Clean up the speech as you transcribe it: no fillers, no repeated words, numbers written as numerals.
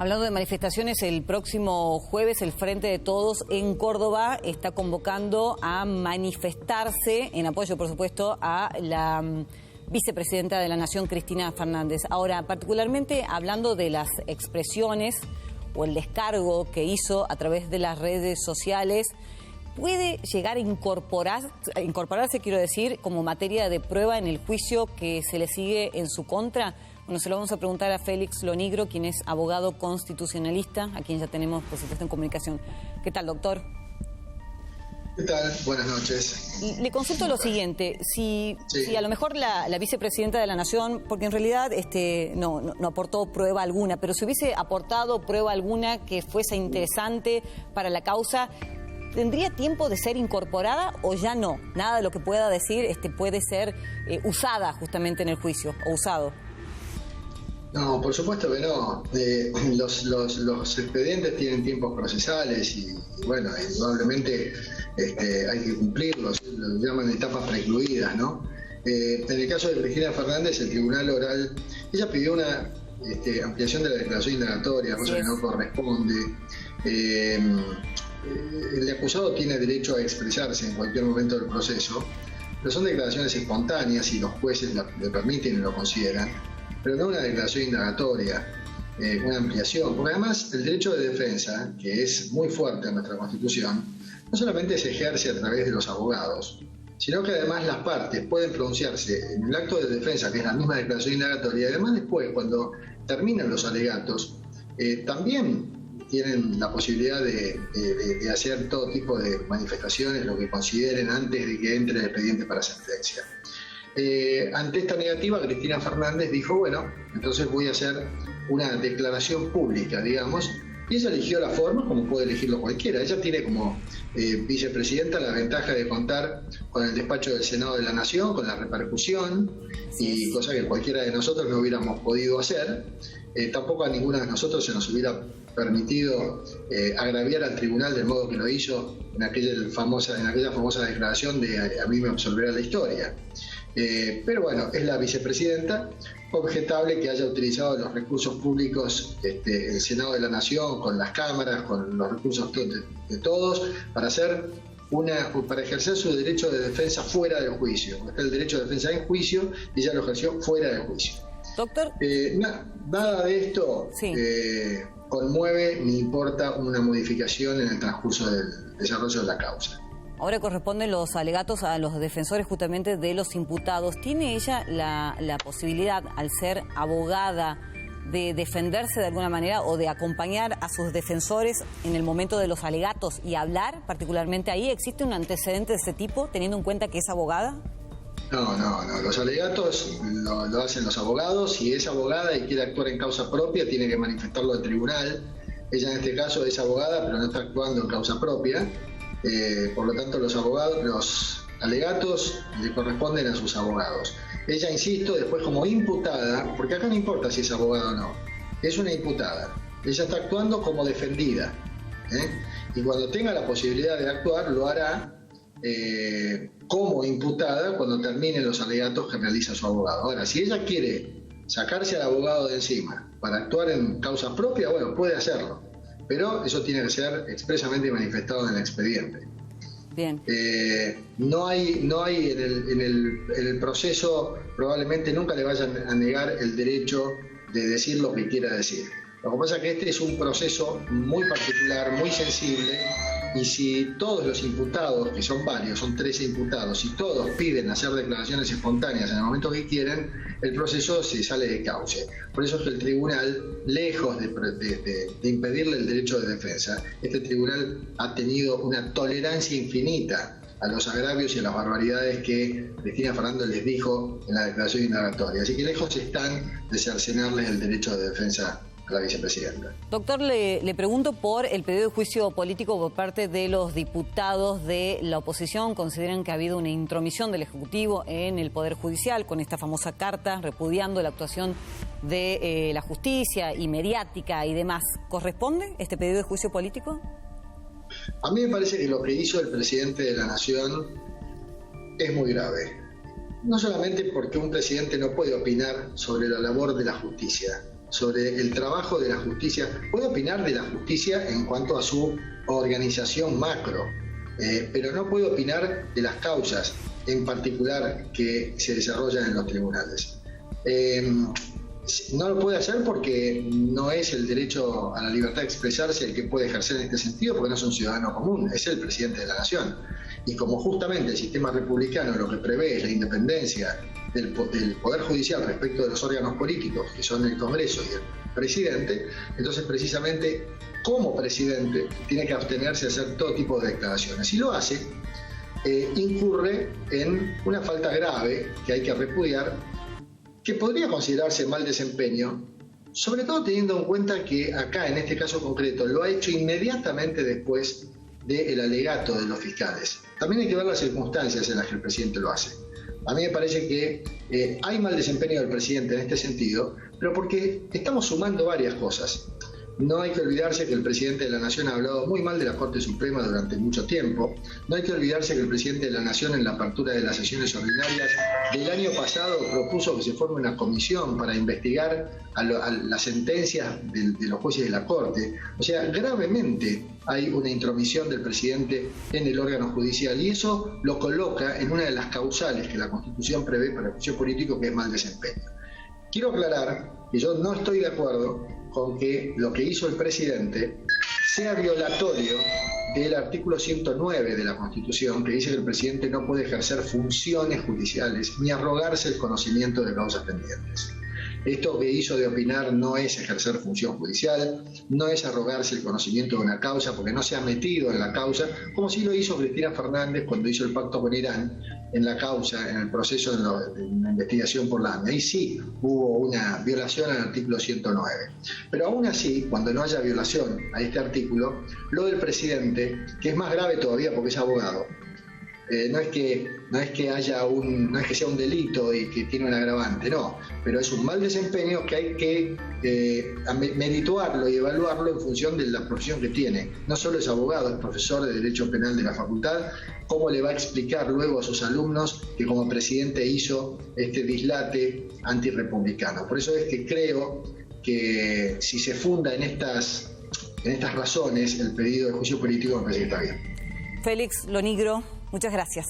Hablando de manifestaciones, el próximo jueves el Frente de Todos en Córdoba está convocando a manifestarse en apoyo, por supuesto, a la vicepresidenta de la Nación, Cristina Fernández. Ahora, particularmente hablando de las expresiones o el descargo que hizo a través de las redes sociales, ¿puede llegar a incorporarse, quiero decir, como materia de prueba en el juicio que se le sigue en su contra? Bueno, se lo vamos a preguntar a Félix Lonigro, quien es abogado constitucionalista, a quien ya tenemos, por supuesto, en comunicación. ¿Qué tal, doctor? ¿Qué tal? Buenas noches. Le consulto lo siguiente, si a lo mejor la vicepresidenta de la Nación, porque en realidad no aportó prueba alguna, pero si hubiese aportado prueba alguna que fuese interesante para la causa, ¿tendría tiempo de ser incorporada o ya no? Nada de lo que pueda decir puede ser usada justamente en el juicio o usado. No, por supuesto que no. Los expedientes tienen tiempos procesales y bueno, indudablemente hay que cumplirlos, lo llaman etapas precluidas, ¿no? En el caso de Cristina Fernández, el Tribunal Oral, ella pidió una ampliación de la declaración indagatoria, cosa que no corresponde. El acusado tiene derecho a expresarse en cualquier momento del proceso, pero son declaraciones espontáneas y los jueces le permiten y lo consideran, pero no una declaración indagatoria, una ampliación, porque además el derecho de defensa, que es muy fuerte en nuestra Constitución, no solamente se ejerce a través de los abogados, sino que además las partes pueden pronunciarse en el acto de defensa, que es la misma declaración indagatoria, y además después, cuando terminan los alegatos, también tienen la posibilidad de hacer todo tipo de manifestaciones, lo que consideren antes de que entre el expediente para sentencia. Ante esta negativa, Cristina Fernández dijo, bueno, entonces voy a hacer una declaración pública, digamos, y ella eligió la forma como puede elegirlo cualquiera. Ella tiene como vicepresidenta la ventaja de contar con el despacho del Senado de la Nación, con la repercusión, y cosa que cualquiera de nosotros no hubiéramos podido hacer. Tampoco a ninguno de nosotros se nos hubiera permitido agraviar al tribunal del modo que lo hizo en aquella famosa declaración de a mí me absolverá la historia. Pero bueno, es la vicepresidenta, objetable que haya utilizado los recursos públicos, el Senado de la Nación, con las cámaras, con los recursos de todos, para ejercer su derecho de defensa fuera del juicio. Está el derecho de defensa en juicio y ella lo ejerció fuera del juicio. Doctor. Nada de esto conmueve ni importa una modificación en el transcurso del desarrollo de la causa. Ahora corresponden los alegatos a los defensores justamente de los imputados. ¿Tiene ella la posibilidad, al ser abogada, de defenderse de alguna manera o de acompañar a sus defensores en el momento de los alegatos y hablar particularmente ahí? ¿Existe un antecedente de ese tipo, teniendo en cuenta que es abogada? No. Los alegatos lo hacen los abogados. Si es abogada y quiere actuar en causa propia, tiene que manifestarlo al tribunal. Ella en este caso es abogada, pero no está actuando en causa propia. Por lo tanto, los alegatos le corresponden a sus abogados. Ella, insisto, después como imputada, porque acá no importa si es abogada o no, es una imputada. Ella está actuando como defendida, y cuando tenga la posibilidad de actuar, lo hará como imputada cuando terminen los alegatos que realiza su abogado. Ahora, si ella quiere sacarse al abogado de encima para actuar en causa propia, bueno, puede hacerlo, pero eso tiene que ser expresamente manifestado en el expediente. Bien. No hay en el proceso, probablemente nunca le vayan a negar el derecho de decir lo que quiera decir. Lo que pasa es que este es un proceso muy particular, muy sensible, y si todos los imputados, que son varios, son 13 imputados, y todos piden hacer declaraciones espontáneas en el momento que quieren, el proceso se sale de cauce. Por eso es que el tribunal, lejos de impedirle el derecho de defensa, este tribunal ha tenido una tolerancia infinita a los agravios y a las barbaridades que Cristina Fernández les dijo en la declaración indagatoria. Así que lejos están de cercenarles el derecho de defensa a la vicepresidenta. Doctor, le pregunto por el pedido de juicio político por parte de los diputados de la oposición. Consideran que ha habido una intromisión del Ejecutivo en el Poder Judicial con esta famosa carta repudiando la actuación de la justicia y mediática y demás. ¿Corresponde este pedido de juicio político? A mí me parece que lo que hizo el presidente de la Nación es muy grave. No solamente porque un presidente no puede opinar sobre la labor de la justicia, sobre el trabajo de la justicia. Puedo opinar de la justicia en cuanto a su organización macro, pero no puedo opinar de las causas en particular que se desarrollan en los tribunales. No lo puede hacer porque no es el derecho a la libertad de expresarse el que puede ejercer en este sentido, porque no es un ciudadano común, es el presidente de la nación. Y como justamente el sistema republicano lo que prevé es la independencia del Poder Judicial respecto de los órganos políticos, que son el Congreso y el presidente, entonces precisamente como presidente tiene que abstenerse de hacer todo tipo de declaraciones. Si lo hace, incurre en una falta grave que hay que repudiar, que podría considerarse mal desempeño, sobre todo teniendo en cuenta que acá, en este caso concreto, lo ha hecho inmediatamente después del alegato de los fiscales. También hay que ver las circunstancias en las que el presidente lo hace. A mí me parece que hay mal desempeño del presidente en este sentido, pero porque estamos sumando varias cosas. No hay que olvidarse que el presidente de la Nación ha hablado muy mal de la Corte Suprema durante mucho tiempo. No hay que olvidarse que el presidente de la Nación, en la apertura de las sesiones ordinarias del año pasado, propuso que se forme una comisión para investigar a las sentencias de los jueces de la Corte. O sea, gravemente hay una intromisión del presidente en el órgano judicial, y eso lo coloca en una de las causales que la Constitución prevé para el juicio político, que es mal desempeño. Quiero aclarar que yo no estoy de acuerdo con que lo que hizo el presidente sea violatorio del artículo 109 de la Constitución, que dice que el presidente no puede ejercer funciones judiciales ni arrogarse el conocimiento de causas pendientes. Esto que hizo de opinar no es ejercer función judicial, no es arrogarse el conocimiento de una causa, porque no se ha metido en la causa, como sí lo hizo Cristina Fernández cuando hizo el pacto con Irán en la causa, en el proceso de la investigación por la ANDA. Ahí sí hubo una violación al artículo 109. Pero aún así, cuando no haya violación a este artículo, lo del presidente, que es más grave todavía porque es abogado, no es que sea un delito y que tiene un agravante, no, pero es un mal desempeño que hay que merituarlo y evaluarlo en función de la profesión que tiene. No solo es abogado, es profesor de Derecho Penal de la facultad. ¿Cómo le va a explicar luego a sus alumnos que como presidente hizo este dislate antirrepublicano? Por eso es que creo que si se funda en estas razones el pedido de juicio político, me parece que está bien. Félix Lonigro, muchas gracias.